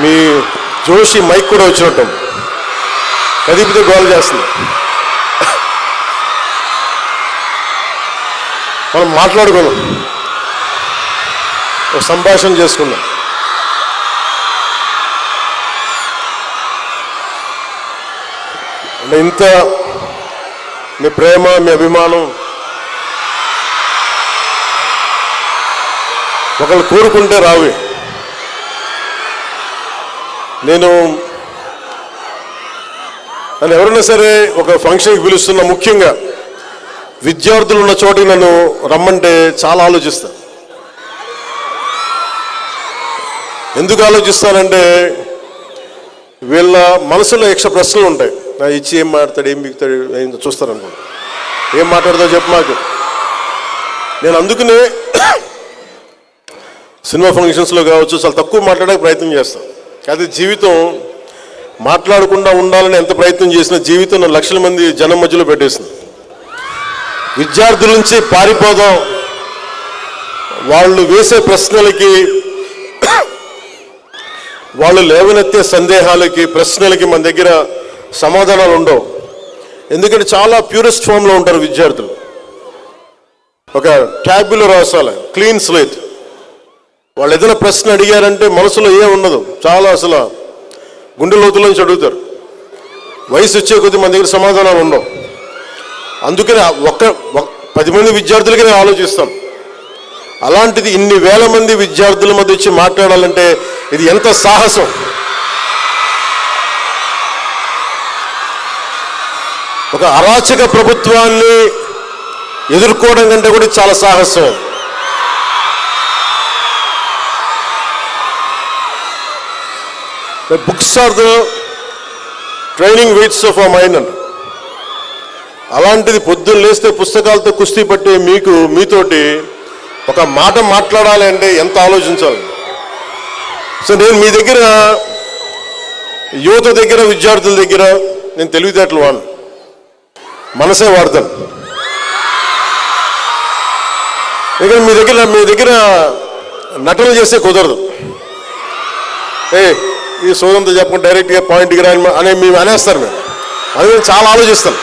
మీ Joshi mic కూడా వచ్చినట్టు కదిపితే గోల్ చేస్తుంది. మనం మాట్లాడుకుందాం, ఒక సంభాషణ చేసుకుందాం. అంటే ఇంత మీ ప్రేమ, మీ అభిమానం ఒకళ్ళు కోరుకుంటే రావి. నేను ఎవరైనా సరే ఒక ఫంక్షన్కి పిలుస్తున్నా, ముఖ్యంగా విద్యార్థులు ఉన్న చోటికి నన్ను రమ్మంటే చాలా ఆలోచిస్తాను. ఎందుకు ఆలోచిస్తానంటే వీళ్ళ మనసులో యక్ష ప్రశ్నలు ఉంటాయి. నా ఇచ్చి ఏం మాట్లాడతాడు, ఏం బిగుతాడు, ఏం చూస్తారనుకోండి, ఏం మాట్లాడతావు చెప్పు మాకు. నేను అందుకనే సినిమా ఫంక్షన్స్లో కావచ్చు చాలా తక్కువ మాట్లాడే ప్రయత్నం చేస్తాను. అది జీవితం మాట్లాడకుండా ఉండాలని ఎంత ప్రయత్నం చేసినా జీవితం లక్షల మంది జనం మధ్యలో పెట్టేసింది. విద్యార్థుల నుంచి పారిపోదాం, వాళ్ళు వేసే ప్రశ్నలకి, వాళ్ళు లేవనెత్తే సందేహాలకి, ప్రశ్నలకి మన దగ్గర సమాధానాలు ఉండవు. ఎందుకంటే చాలా ప్యూరెస్ట్ ఫామ్లో ఉంటారు విద్యార్థులు. ఒక ట్యాబ్లో రాసాలి, క్లీన్ స్లేట్. వాళ్ళు ఏదైనా ప్రశ్న అడిగారంటే మనసులో ఏం ఉండదు, చాలా అసలు గుండె లోతులోంచి అడుగుతారు. వయసు వచ్చే కొద్దీ మన దగ్గర సమాధానాలు ఉండవు. అందుకని 10 మంది విద్యార్థులకి నేను ఆలోచిస్తాను. అలాంటిది ఇన్ని వేల మంది విద్యార్థుల మధ్య వచ్చి మాట్లాడాలంటే ఇది ఎంత సాహసం. ఒక అరాచక ప్రభుత్వాన్ని ఎదుర్కోవడం కంటే కూడా చాలా సాహసం. Books are the training weights of our mind అంట. అలాంటిది పొద్దున్న లేస్తే పుస్తకాలతో కుస్తీ పట్టే మీతోటి ఒక మాట మాట్లాడాలి అంటే ఎంత ఆలోచించాలి. సో నేను మీ దగ్గర, యువత దగ్గర, విద్యార్థుల దగ్గర నేను తెలివితేటలు వాడు, మనసే వాడతాను. ఇక్కడ మీ దగ్గర నటన చేస్తే కుదరదు. ఈ సోదంతో చెప్పకుండా డైరెక్ట్గా పాయింట్కి రాని అని మేము అనేస్తారు. మేము అది నేను చాలా ఆలోచిస్తాను.